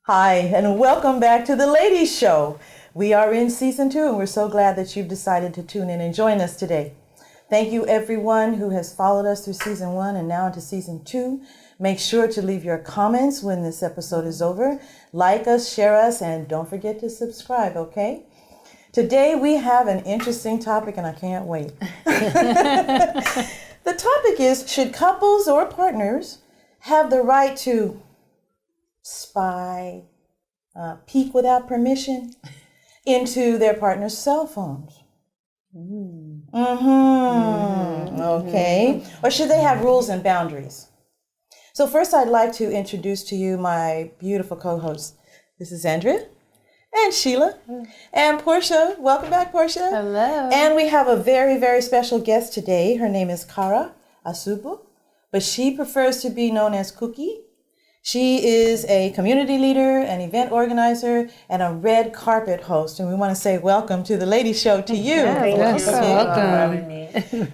Hi, and welcome back to the Ladies Show. We are in season 2, and we're so glad that you've decided to tune in and join us today. Thank you, everyone who has followed us through season 1 and now into season 2. Make sure to leave your comments when this episode is over. Like us, share us, and don't forget to subscribe, okay? Today we have an interesting topic, and I can't wait. The topic is, should couples or partners have the right to spy, peek without permission into their partner's cell phones? Okay. Or should they have rules and boundaries? So first, I'd like to introduce to you my beautiful co-hosts. This is Andrea and Sheila and Portia. Welcome back, Portia. Hello. And we have a very, very special guest today. Her name is Clara Cooky, but she prefers to be known as Cooky. She is a community leader, an event organizer, and a red carpet host. And we want to say welcome to the Ladies Show to you. Welcome.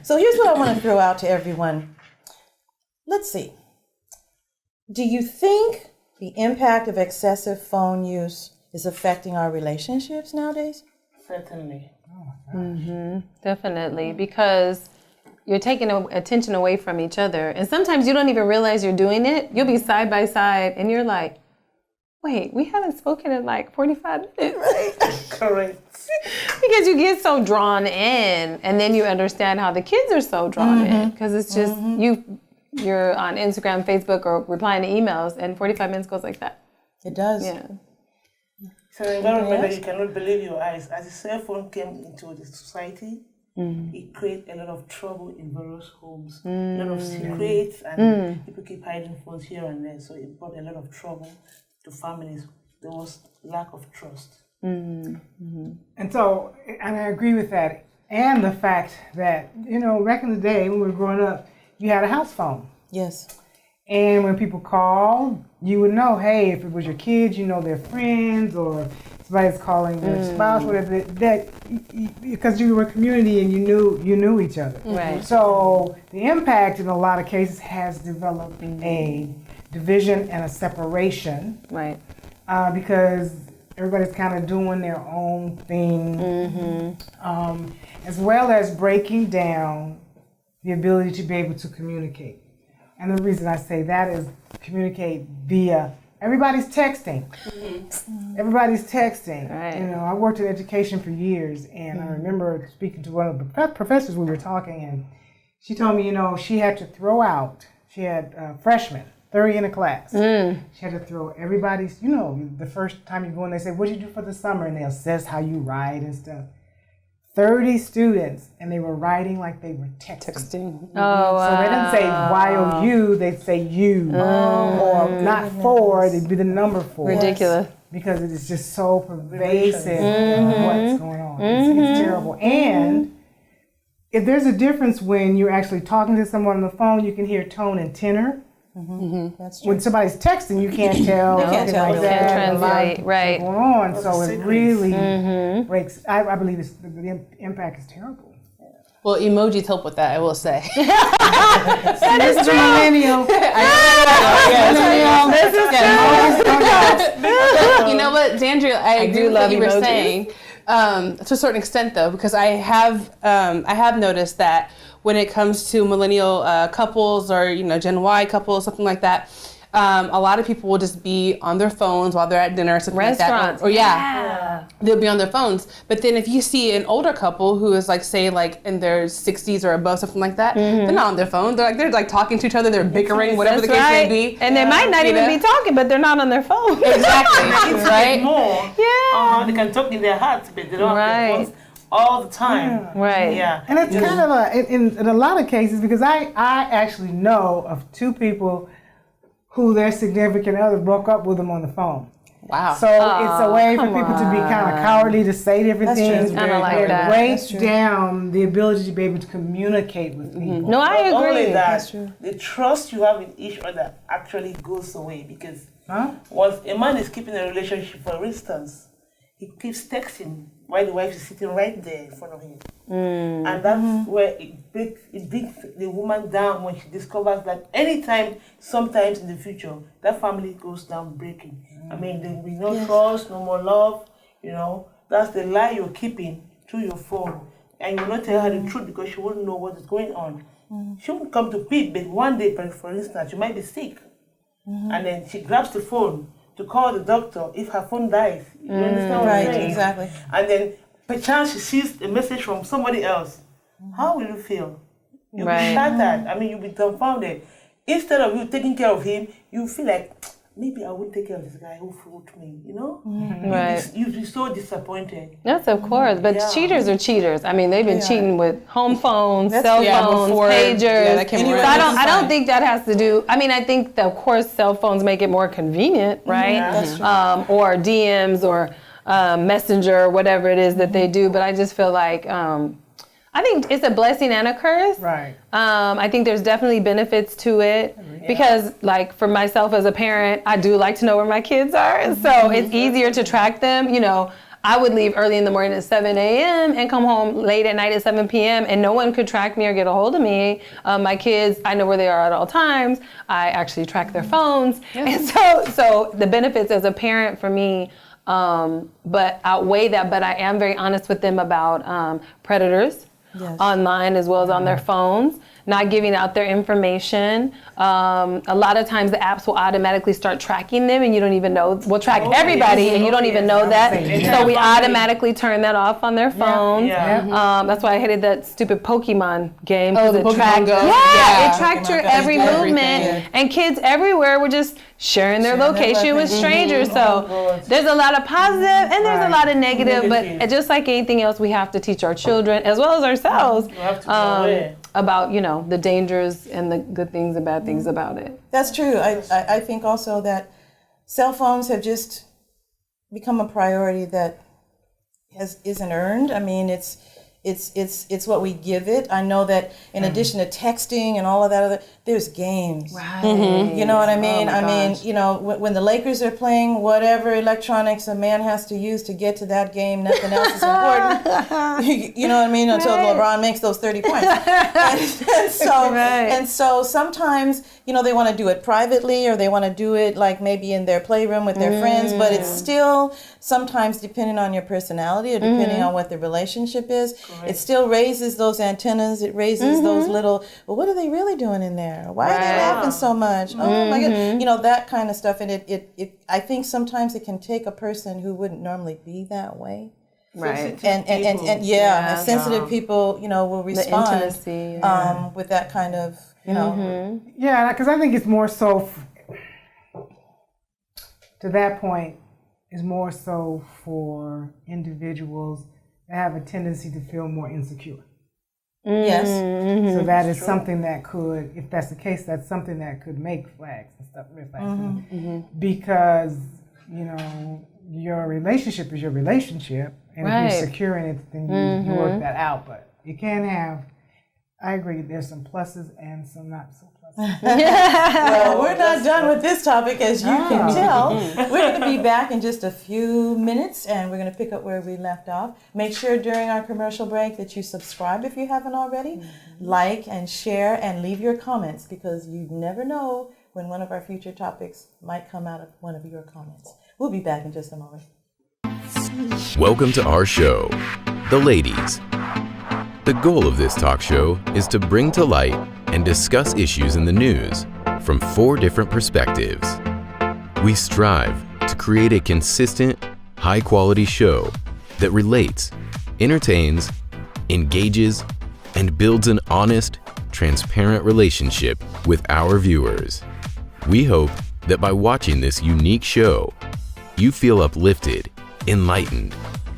So here's what I want to throw out to everyone. Let's see. Do you think the impact of excessive phone use is affecting our relationships nowadays? Certainly. Definitely, because you're taking attention away from each other. And sometimes you don't even realize you're doing it. You'll be side by side and you're like, wait, we haven't spoken in like 45 minutes. Right? Correct. Because you get so drawn in, and then you understand how the kids are so drawn in. Because it's just, you're on Instagram, Facebook, or replying to emails, and 45 minutes goes like that. It does. Yeah. So an environment that you cannot believe your eyes. As the cell phone came into the society, it created a lot of trouble in various homes, a lot of secrets, and people keep hiding phones here and there. So it brought a lot of trouble to families. There was lack of trust. And so, and I agree with that. And the fact that, back in the day when we were growing up, you had a house phone. Yes. And when people called, you would know, hey, if it was your kids, their friends, or somebody's calling their spouse, whatever, that because you were a community and you knew each other. Right. So the impact in a lot of cases has developed a division and a separation. Right. Because everybody's kind of doing their own thing, as well as breaking down the ability to be able to communicate. And the reason I say that is communicate via, everybody's texting. Everybody's texting. Right. I worked in education for years, and I remember speaking to one of the professors, we were talking, and she told me, she had to throw out, she had freshmen, 30 in a class. She had to throw everybody's, the first time you go in, they say, what did you do for the summer? And they'll assess how you write and stuff. 30 students, and they were writing like they were texting. Oh, wow. So they didn't say Y-O-U, they'd say you. Or not four, they'd be the number 4. Ridiculous. Because it is just so pervasive what's going on. It's terrible. And if there's a difference when you're actually talking to someone on the phone, you can hear tone and tenor. That's true. When somebody's texting, you can't tell. You can't tell. Like You that. can't A lot of translate, things right. going on. So it really breaks. I believe the impact is terrible. Well, emojis help with that, I will say. That is true. Millennial. You know what, Zandria, I agree with what you were emojis. saying. To a certain extent, though, because I have noticed that when it comes to millennial couples or Gen Y couples, something like that, a lot of people will just be on their phones while they're at dinner or something Restaurants. like that. They'll be on their phones. But then if you see an older couple who is say in their 60s or above, something like that, they're not on their phone. They're talking to each other. They're bickering, whatever the case may be. And they might not even be talking, but they're not on their phone. Exactly. Right? More. They can talk in their hearts, but they don't have their phones all the time. Right. Yeah. And it's kind of in a lot of cases, because I actually know of 2 people who their significant other broke up with them on the phone. Wow. So it's a way for people to be kind of cowardly to say different things. True. Kinda like It that. breaks down the ability to be able to communicate with people. No, I Not agree. only that, That's true. the trust you have in each other actually goes away, because once a man is keeping a relationship, for instance, he keeps texting while the wife is sitting right there in front of him. And that's where it beats the woman down when she discovers that anytime, sometimes in the future, that family goes down breaking. I mean, there will be no trust, no more love, That's the lie you're keeping through your phone. And you will not tell her the truth because she won't know what is going on. She won't come to peep, but one day, for instance, you might be sick. And then she grabs the phone to call the doctor if her phone dies. You understand what I'm saying? Right, exactly. And then perchance she sees a message from somebody else. How will you feel? You'll be shattered. I mean, you'll be dumbfounded. Instead of you taking care of him, you feel like, maybe I won't take care of this guy who fooled me, Right. You'd be so disappointed. Yes, of course. But cheaters are cheaters. I mean, they've been cheating with home phones, cell phones, before- pagers. yeah, that came So around. I don't think that has to do. I mean, I think that, of course, cell phones make it more convenient, right? That's true. Or DMs or Messenger or whatever it is that they do. But I just feel like I think it's a blessing and a curse. Right. I think there's definitely benefits to it because, like, for myself as a parent, I do like to know where my kids are. So it's easier to track them. I would leave early in the morning at 7 a.m. and come home late at night at 7 p.m. and no one could track me or get a hold of me. My kids, I know where they are at all times. I actually track their phones. And so the benefits as a parent for me but outweigh that. But I am very honest with them about predators. Yes. Online as well as on their phones, not giving out their information. A lot of times the apps will automatically start tracking them and you don't even know, will track everybody and you don't even know that. So we automatically turn that off on their phones. That's why I hated that stupid Pokemon game. Oh, the Pokemon Go. It tracked your every movement and kids everywhere were just sharing their location with strangers. So there's a lot of positive and there's a lot of negative, but just like anything else, we have to teach our children as well as ourselves about, the dangers and the good things and bad things about it. That's true. I think also that cell phones have just become a priority that isn't earned. I mean, it's what we give it. I know that in addition to texting and all of that there's games. Right. You know what I mean? Oh my gosh. When the Lakers are playing, whatever electronics a man has to use to get to that game, nothing else is important. You know what I mean? Until LeBron makes those 30 points. And so sometimes, they want to do it privately or they want to do it like maybe in their playroom with their friends, but it's still sometimes depending on your personality or depending on what the relationship is, it still raises those antennas. It raises those little, well, what are they really doing in there? Why are they laughing so much? Oh my God. That kind of stuff. And it I think sometimes it can take a person who wouldn't normally be that way. Right. And sensitive people, will respond the intimacy, with that kind of, Yeah, because I think it's more so, to that point, is more so for individuals that have a tendency to feel more insecure. Yes. So that is something that could, if that's the case, that's something that could make flags and stuff, red flags. Because, your relationship is your relationship. And if you're secure in it, then you work that out. But you can have, I agree, there's some pluses and some not so pluses. Well, we're not done with this topic, as you can tell. We're going to be back in just a few minutes, and we're going to pick up where we left off. Make sure during our commercial break that you subscribe if you haven't already, like and share, and leave your comments, because you never know when one of our future topics might come out of one of your comments. We'll be back in just a moment. Welcome to our show, The Ladies. The goal of this talk show is to bring to light and discuss issues in the news from 4 different perspectives. We strive to create a consistent, high-quality show that relates, entertains, engages, and builds an honest, transparent relationship with our viewers. We hope that by watching this unique show, you feel uplifted, enlightened,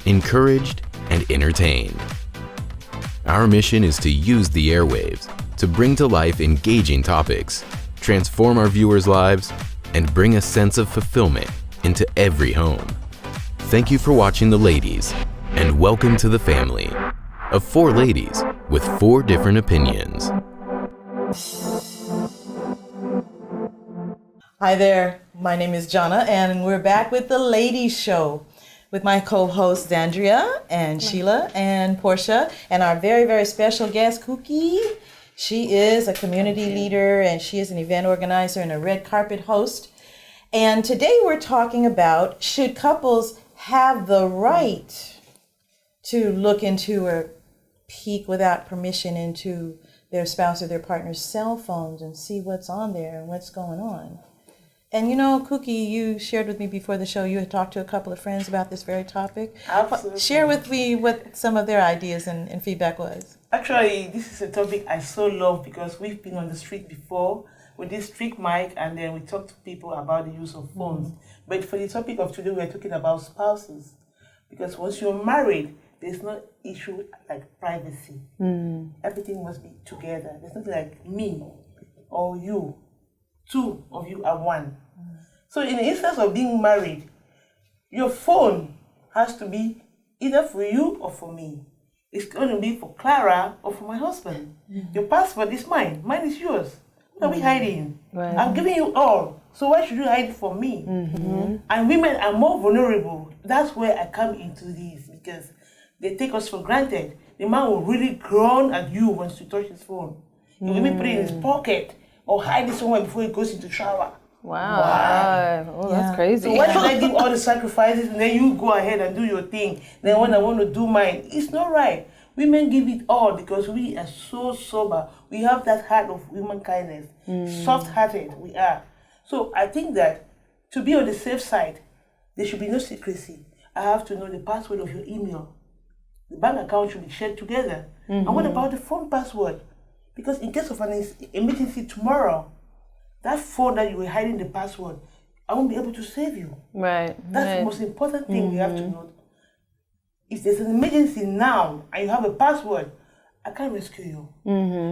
encouraged, and entertained. Our mission is to use the airwaves to bring to life engaging topics, transform our viewers' lives, and bring a sense of fulfillment into every home. Thank you for watching The Ladies, and welcome to the family of 4 ladies with 4 different opinions. Hi there, my name is Jonna, and we're back with The Ladies Show. with my co-hosts Zandria and Sheila and Portia, and our very, very special guest, Cooky. She is a community leader, and she is an event organizer and a red carpet host. And today we're talking about, should couples have the right to look into or peek without permission into their spouse or their partner's cell phones and see what's on there and what's going on? And you know, Cooky, you shared with me before the show, you had talked to a couple of friends about this very topic. Absolutely. Share with me what some of their ideas and feedback was. Actually, this is a topic I so love because we've been on the street before with this strict mic, and then we talk to people about the use of phones. But for the topic of today, we're talking about spouses. Because once you're married, there's no issue like privacy. Everything must be together. There's nothing like me or you. Two of you are one. So in the instance of being married, your phone has to be either for you or for me. It's going to be for Clara or for my husband. Your password is mine. Mine is yours. What are we hiding? Right. I'm giving you all. So why should you hide it from me? And women are more vulnerable. That's where I come into this, because they take us for granted. The man will really groan at you once you touch his phone. He will even put it in his pocket or hide it somewhere before he goes into shower. Wow. Oh, that's crazy. So why should I give all the sacrifices and then you go ahead and do your thing? Then when I want to do mine, it's not right. Women give it all because we are so sober. We have that heart of woman kindness. Soft-hearted we are. So I think that to be on the safe side, there should be no secrecy. I have to know the password of your email. The bank account should be shared together. And what about the phone password? Because in case of an emergency tomorrow, that phone that you were hiding the password, I won't be able to save you. Right. That's the most important thing we have to know. If there's an emergency now and you have a password, I can't rescue you.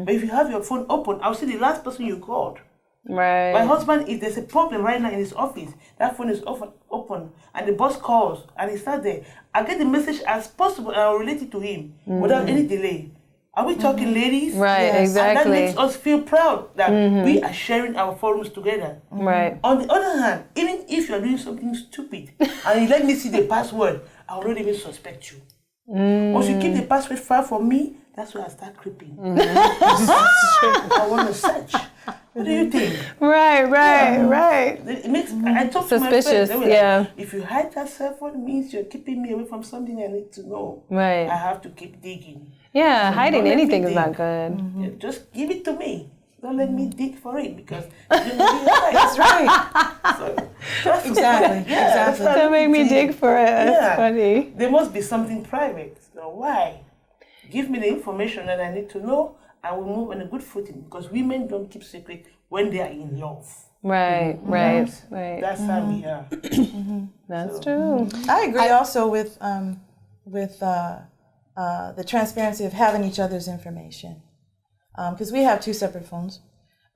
But if you have your phone open, I'll see the last person you called. Right. My husband, if there's a problem right now in his office, that phone is open and the boss calls and he's not there, I get the message as possible and I'll relate it to him without any delay. Are we talking, ladies? Right, Yes. exactly. And that makes us feel proud that we are sharing our forums together. Right. On the other hand, even if you're doing something stupid and you let me see the password, I will not even suspect you. Once you keep the password far from me, that's where I start creeping. I want to search. What do you think? Right. It makes, I talk to my Suspicious, friends, they were yeah. like, if you hide that cell phone, it means you're keeping me away from something I need to know. Right. I have to keep digging. Yeah, So hiding don't let me anything is dig. not good. Yeah, just give it to me. Don't let me dig for it because you're gonna be right. That's right. So, that's Exactly. that's how Don't make me it is. dig for it. That's Yeah. funny. There must be something private. So why? Give me the information that I need to know. I will move on a good footing because women don't keep secret when they are in love. Right. That's how we are. That's true. I agree also with the transparency of having each other's information. Because we have two separate phones,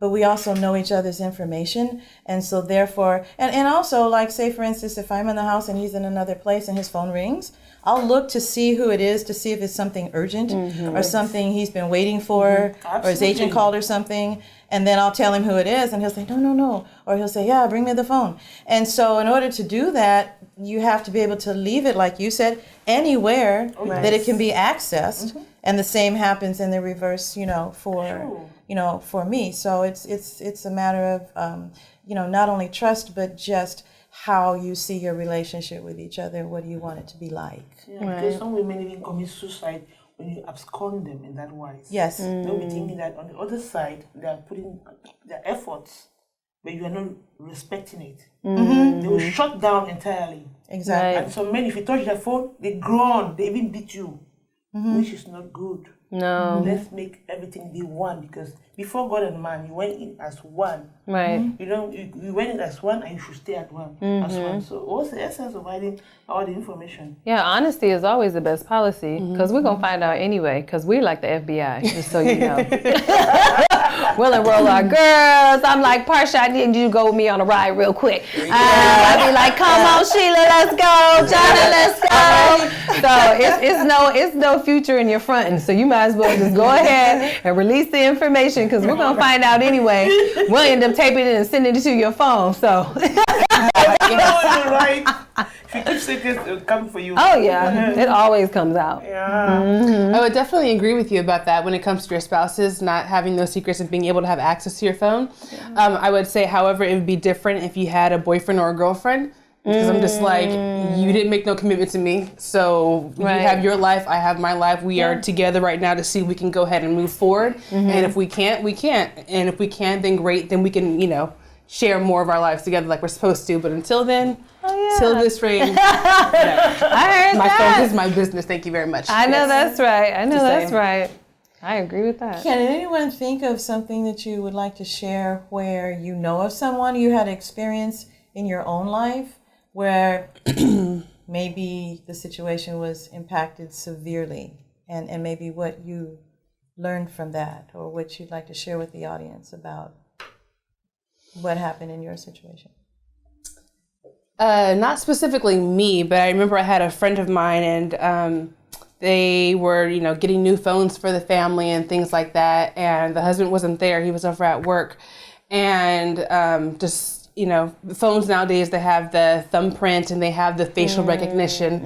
but we also know each other's information. And so therefore, and also like say for instance, if I'm in the house and he's in another place and his phone rings, I'll look to see who it is to see if it's something urgent or something he's been waiting for or his agent called or something. And then I'll tell him who it is and he'll say, no. Or he'll say, yeah, bring me the phone. And so in order to do that, you have to be able to leave it, like you said, anywhere that it can be accessed. And the same happens in the reverse, for me. So it's a matter of, not only trust, but just how you see your relationship with each other. What do you want it to be like? Yeah, because some women even commit suicide when you abscond them in that wise. Yes. They'll be thinking that on the other side, they are putting their efforts, but you are not respecting it. They will shut down entirely. Exactly. And some men, if you touch their phone, they groan, they even beat you, which is not good. No. Let's make everything be one, because before God and man, you went in as one. Right. You went in as one, and you should stay at one as one. So what's the essence of hiding all the information? Yeah, honesty is always the best policy because we're going to find out anyway because we're like the FBI, just so you know. We'll enroll our girls. I'm like, Parsha, I need you to go with me on a ride real quick. I'll be like, come on, Sheila, let's go. Johnny, let's go. So it's no future in your fronting. So you might as well just go ahead and release the information because we're going to find out anyway. We'll end up taping it and sending it to your phone. So You know when you're right. If you keep secrets, it'll come for you. Oh yeah, it always comes out. Yeah. I would definitely agree with you about that when it comes to your spouses not having those secrets and being able to have access to your phone. I would say, however, it would be different if you had a boyfriend or a girlfriend. Because I'm just like, you didn't make no commitment to me. So you have your life, I have my life. We are together right now to see if we can go ahead and move forward. And if we can't, we can't. And if we can, then great. Then we can, share more of our lives together like we're supposed to. But until then, till this ring, I heard my that. phone is my business. Thank you very much. I know that's right. I know Just that's saying. right. I agree with that. Can anyone think of something that you would like to share where you know of someone you had experience in your own life where maybe the situation was impacted severely and maybe what you learned from that or what you'd like to share with the audience about what happened in your situation? Not specifically me, but I remember I had a friend of mine and they were, getting new phones for the family and things like that. And the husband wasn't there. He was over at work. And the phones nowadays, they have the thumbprint and they have the facial recognition,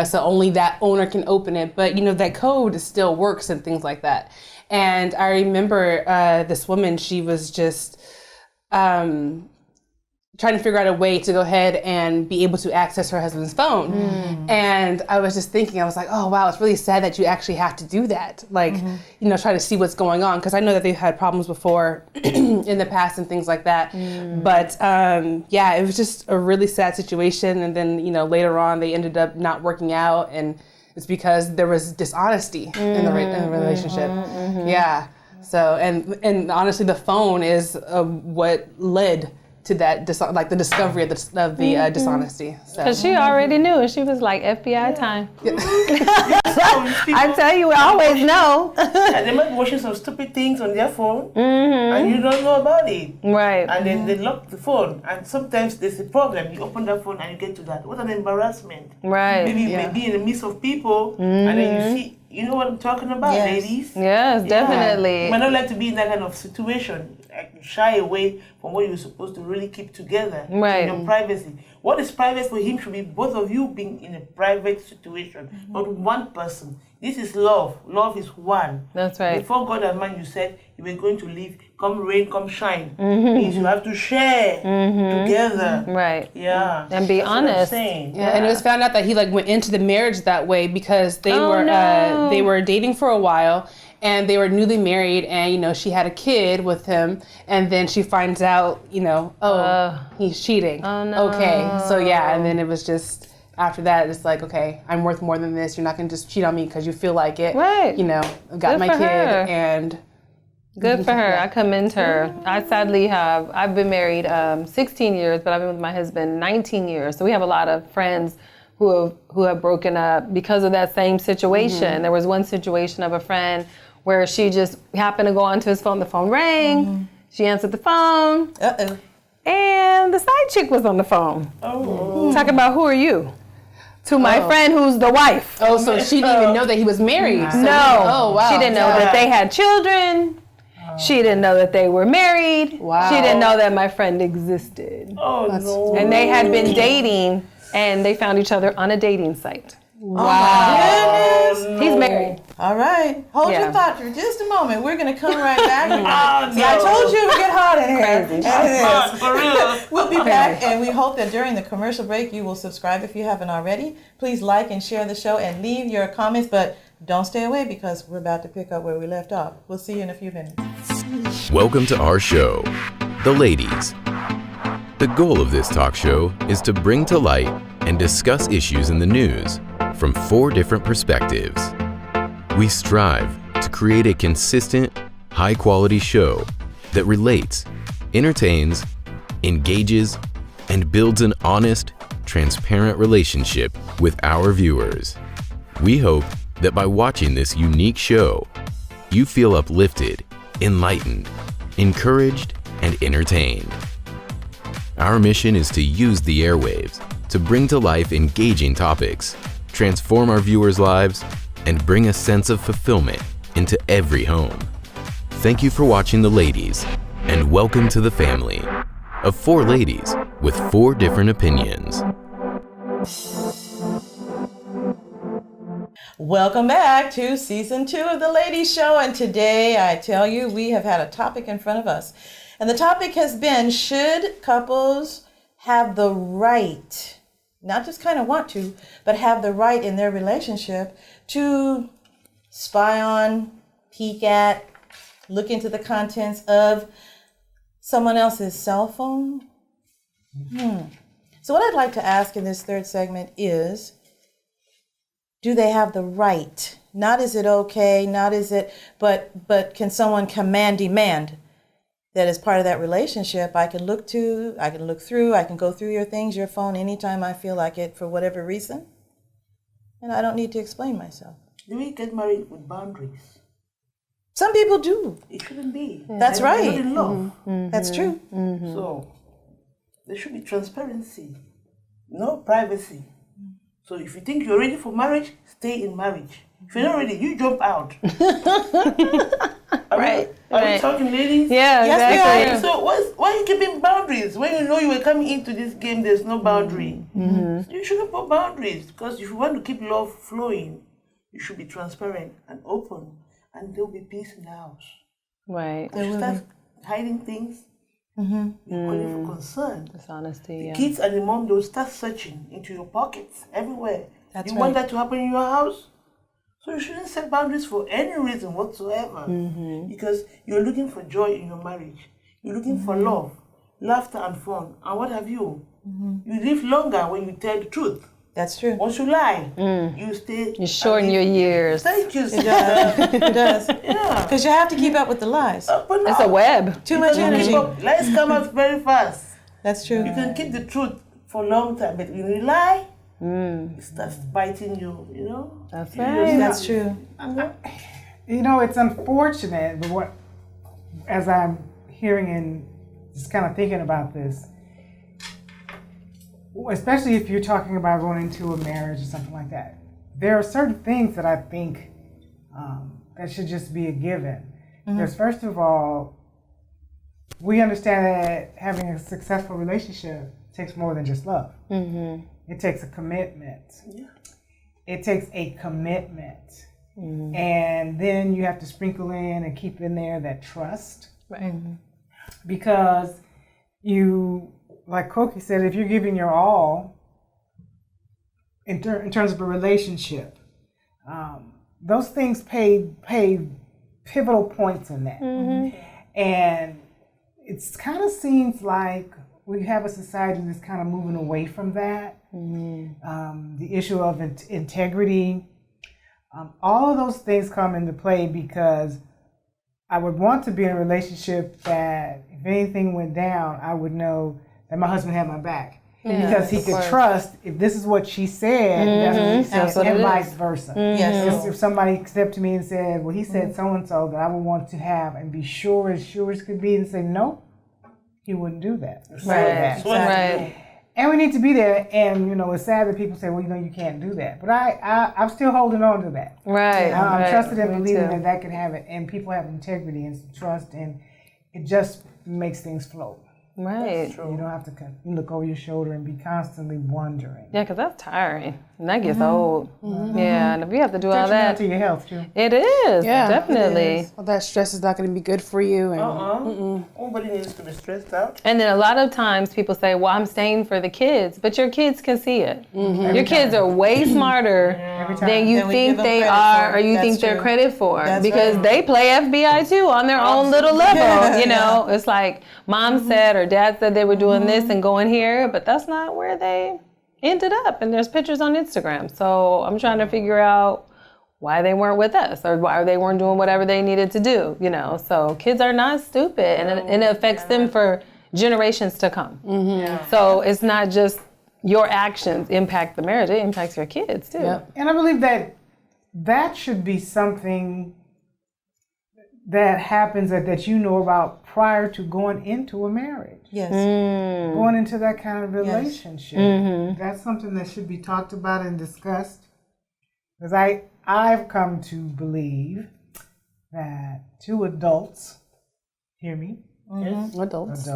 so only that owner can open it. But, that code still works and things like that. And I remember this woman, she was just trying to figure out a way to go ahead and be able to access her husband's phone. And I was just thinking, I was like, oh, wow, it's really sad that you actually have to do that. Like, try to see what's going on. Because I know that they've had problems before in the past and things like that. But it was just a really sad situation. And then, later on, they ended up not working out. And it's because there was dishonesty in the relationship. Yeah. So, and honestly, the phone is what led to that, the discovery of the dishonesty. Because she already knew, and she was like, FBI time. I tell you, I always know. And they might be watching some stupid things on their phone, and you don't know about it. Right. And then they lock the phone, and sometimes there's a problem. You open that phone and you get to that. What an embarrassment. Right. Maybe you may be in the midst of people, and then you see, you know what I'm talking about, ladies? Yes, definitely. You might not like to be in that kind of situation. Like, shy away from what you're supposed to really keep together. Right. Your privacy. What is private for him should be both of you being in a private situation, not one person. This is love. Love is one. That's right. Before God and man, you said you were going to live, come rain, come shine. Means you have to share together. Right. Yeah. And be That's what I'm honest. saying. Yeah, and it was found out that he went into the marriage that way because they they were dating for a while and they were newly married and she had a kid with him and then she finds out he's cheating. Oh no. Okay, so and then it was just after that it's like, okay, I'm worth more than this. You're not gonna just cheat on me because you feel like it. Right. I've got Good my for kid her. and. Good for her. I commend her. I sadly I've been married 16 years, but I've been with my husband 19 years. So we have a lot of friends who have broken up because of that same situation. There was one situation of a friend where she just happened to go onto his phone. The phone rang. She answered the phone. Uh-oh. And the side chick was on the phone. Talking about, who are you? To my friend who's the wife. Oh, so she didn't even know that he was married. So No. wow. She didn't know that they had children. She didn't know that they were married. Wow. She didn't know that my friend existed. Oh, no. And they had been dating, and they found each other on a dating site. Wow. He's married. All right. Hold Yeah. your thought for just a moment. We're going to come right back. Oh, See, I no. told you it would get hot in here. Crazy. And it is. For real. We'll be back, and we hope that during the commercial break you will subscribe if you haven't already. Please like and share the show and leave your comments, but don't stay away because we're about to pick up where we left off. We'll see you in a few minutes. Welcome to our show, The Ladies. The goal of this talk show is to bring to light and discuss issues in the news from 4 different perspectives. We strive to create a consistent, high-quality show that relates, entertains, engages, and builds an honest, transparent relationship with our viewers. We hope that by watching this unique show, you feel uplifted, enlightened, encouraged, and entertained. Our mission is to use the airwaves to bring to life engaging topics, transform our viewers' lives, and bring a sense of fulfillment into every home. Thank you for watching The Ladies, and welcome to the family of 4 ladies with 4 different opinions. Welcome back to season 2 of The Ladies Show. And today, I tell you, we have had a topic in front of us. And the topic has been, should couples have the right, not just kind of want to, but have the right in their relationship to spy on, peek at, look into the contents of someone else's cell phone? So what I'd like to ask in this third segment is, do they have the right? Not is it okay, not is it, but can someone demand that as part of that relationship, I can look through, I can go through your things, your phone, anytime I feel like it for whatever reason? And I don't need to explain myself. Do we get married with boundaries? Some people do. It shouldn't be. That's They're right. not in love. That's true. So there should be transparency, no privacy. So if you think you're ready for marriage, stay in marriage. If you're not ready, you jump out. Are we talking, ladies? Yeah, Yes, we exactly. are. So why are you keeping boundaries? When you know you were coming into this game, there's no boundary. So you shouldn't put boundaries, because if you want to keep love flowing, you should be transparent and open, and there'll be peace in the house. Right. If you start hiding things, you call it for concern. Dishonesty, yeah. Kids and the mom, they'll start searching into your pockets everywhere. That's you want right. that to happen in your house? So you shouldn't set boundaries for any reason whatsoever. Because you're looking for joy in your marriage. You're looking for love, laughter and fun. And what have you? You live longer when you tell the truth. That's true. Once you lie, you stay. You shorten your years. Thank you, sister. It does. Yeah. Because you have to keep up with the lies. But It's a web. Too much energy. Lies come out very fast. That's true. You can keep the truth for a long time, but when you lie, it starts biting you, you know? That's You right. just That's true. You know, it's unfortunate, but as I'm hearing and just kind of thinking about this, especially if you're talking about going into a marriage or something like that, there are certain things that I think that should just be a given. Because first of all, we understand that having a successful relationship takes more than just love. It takes a commitment. Yeah. It takes a commitment. And then you have to sprinkle in and keep in there that trust. Right. Because you, like Cooky said, if you're giving your all in terms of a relationship, those things pay pivotal points in that. And it kind of seems like we have a society that's kind of moving away from that. The issue of integrity, all of those things come into play because I would want to be in a relationship that if anything went down, I would know that my husband had my back. Because he could trust if this is what she said, that's what he said, and vice versa. Yes. If somebody stepped to me and said, well, he said so-and-so, that I would want to have and be sure as could be and say, no, he wouldn't do that. Right. Right. And we need to be there. And, you know, it's sad that people say, well, you know, you can't do that. But I'm still holding on to that. Right. I'm right. trusted and Me believing too. that can have it. And people have integrity and trust. And it just makes things flow. Right. You don't have to look over your shoulder and be constantly wondering. Yeah, because that's tiring. And that gets old. Yeah, and if you have to do all Detrimental that, to your health, too. it is. Yeah, Definitely. All that stress is not going to be good for you. And Nobody needs to be stressed out. And then a lot of times people say, well, I'm staying for the kids, but your kids can see it. Your kids are way smarter than you Than we think give them they credit are for. or you That's think they're true. credit for. That's Because right. they play FBI too on their own little level. You know, it's like mom said or dad said they were doing this and going here, but that's not where they ended up. And there's pictures on Instagram. So I'm trying to figure out why they weren't with us or why they weren't doing whatever they needed to do, you know. So kids are not stupid and it affects them for generations to come. So it's not just your actions impact the marriage, it impacts your kids too. Yep. And I believe that should be something that happens that you know about prior to going into a marriage. Yes. Going into that kind of relationship. That's something that should be talked about and discussed. Because I've come to believe that two adults, hear me, Adults.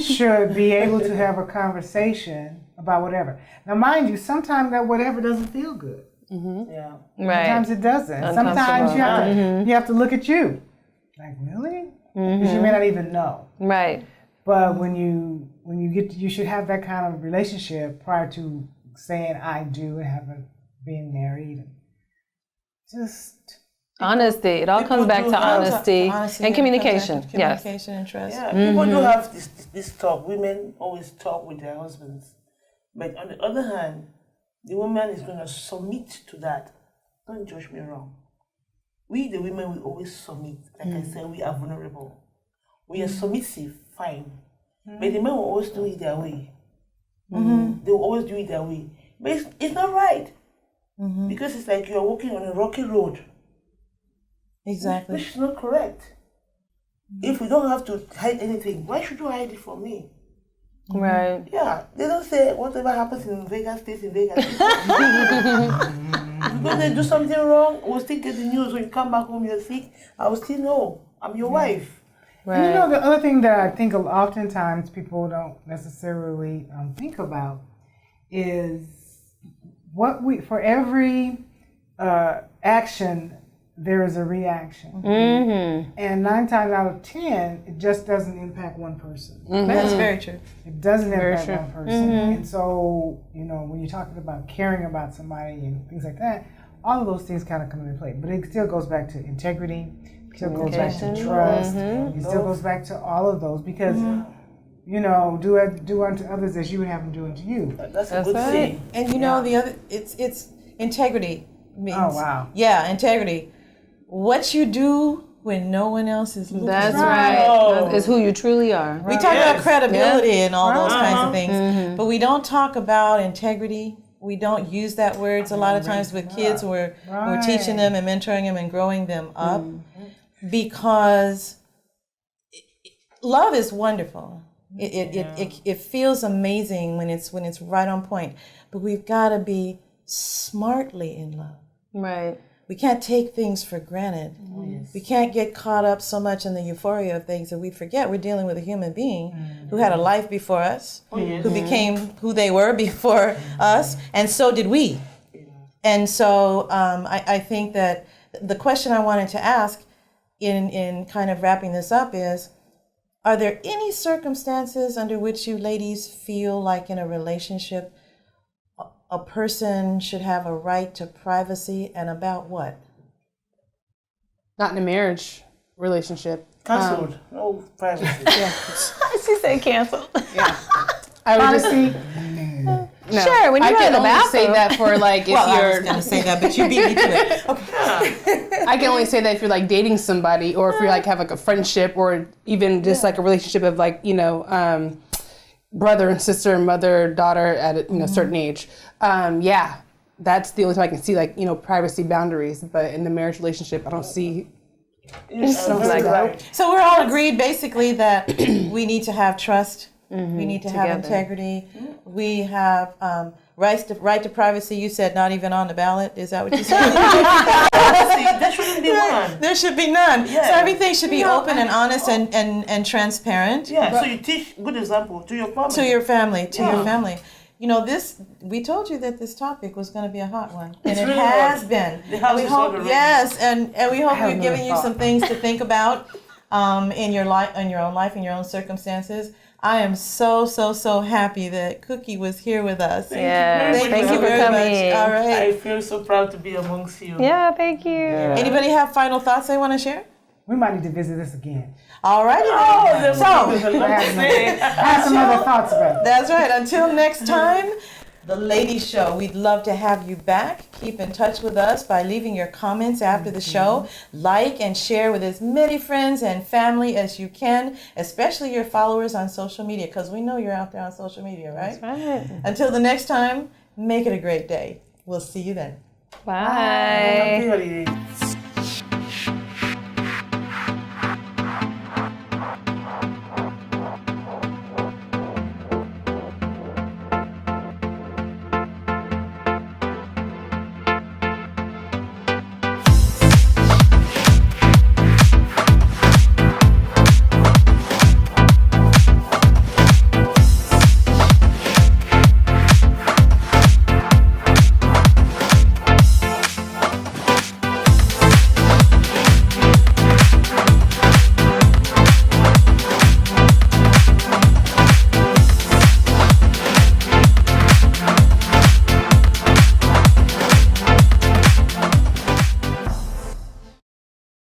should be able to have a conversation about whatever. Now, mind you, sometimes that whatever doesn't feel good. Yeah. Right. Sometimes it doesn't. Sometimes you have to look at you. Like, really? Because you may not even know. Right. But when you you should have that kind of relationship prior to saying I do and being married. Just Honesty. It all comes back to honesty and communication. Yes. Communication and trust. Yeah, people do have this talk. Women always talk with their husbands. But on the other hand, the woman is going to submit to that. Don't judge me wrong. We, the women, will always submit. Like I said, we are vulnerable. We are submissive, fine. But the men will always do it their way. They will always do it their way. But it's not right. Because it's like you're walking on a rocky road. Exactly. Which is not correct. If we don't have to hide anything, why should you hide it from me? Right. Yeah, they don't say whatever happens in Vegas stays in Vegas. When they do something wrong, we'll still get the news. When you come back home, you're sick, I will still know. I'm your wife. Right. And you know, the other thing that I think oftentimes people don't necessarily think about is for every action, there is a reaction. And 9 times out of 10, it just doesn't impact one person. That's very true. It doesn't impact one person. And so, you know, when you're talking about caring about somebody and things like that, all of those things kind of come into play. But it still goes back to integrity, it still goes back to trust, it still goes back to all of those because, you know, do unto others as you would have them do unto you. That's a good thing. And you know, the other, it's integrity means. Oh, wow. Yeah, integrity. What you do when no one else is looking. That's right. It's who you truly are. We talk about credibility and all those kinds of things, but we don't talk about integrity. We don't use that words a lot of times with kids. We're teaching them and mentoring them and growing them up because love is wonderful. It feels amazing when it's right on point, but we've got to be smartly in love. Right. We can't take things for granted. We can't get caught up so much in the euphoria of things that we forget we're dealing with a human being who had a life before us, who became who they were before us, and so did we. And so I think that the question I wanted to ask in kind of wrapping this up is, are there any circumstances under which you ladies feel like in a relationship a person should have a right to privacy, and about what? Not in a marriage relationship. Cancelled. No privacy. She said canceled. Yeah. I would just Honestly, no. Sure, when you I go to can the only bathroom. say that for like if I was you're. going to say that, but you beat me to it. Okay. I can only say that if you're like dating somebody, or if you like have like a friendship, or even just like a relationship of like brother and sister, mother, daughter at a certain age. Yeah, that's the only time I can see like privacy boundaries. But in the marriage relationship, I don't see. So we're all agreed basically that we need to have trust. We need to have integrity. We have right to privacy. You said not even on the ballot. Is that what you said? There shouldn't be one. There should be none. Yeah. So everything should be open and honest and transparent. Yeah, so you teach good example to your family. To your family, your family. You know, we told you that this topic was going to be a hot one, and it really has hot. been. The house We is hope, overrated. yes, and we hope we've given you thought. some things to think about in your life, in your own life, in your own circumstances. I am so happy that Cooky was here with us. Thank you for very coming. much. All right. I feel so proud to be amongst you. Yeah, thank you. Anybody have final thoughts they want to share? we might need to visit this again. All righty. There's So a lot to say. I have some other thoughts about it. that's right. Until next time, The Ladies Show. We'd love to have you back. Keep in touch with us by leaving your comments after the show. Like and share with as many friends and family as you can, especially your followers on social media, because we know you're out there on social media, right? That's right. Until the next time, make it a great day. We'll see you then. Bye. Happy holidays.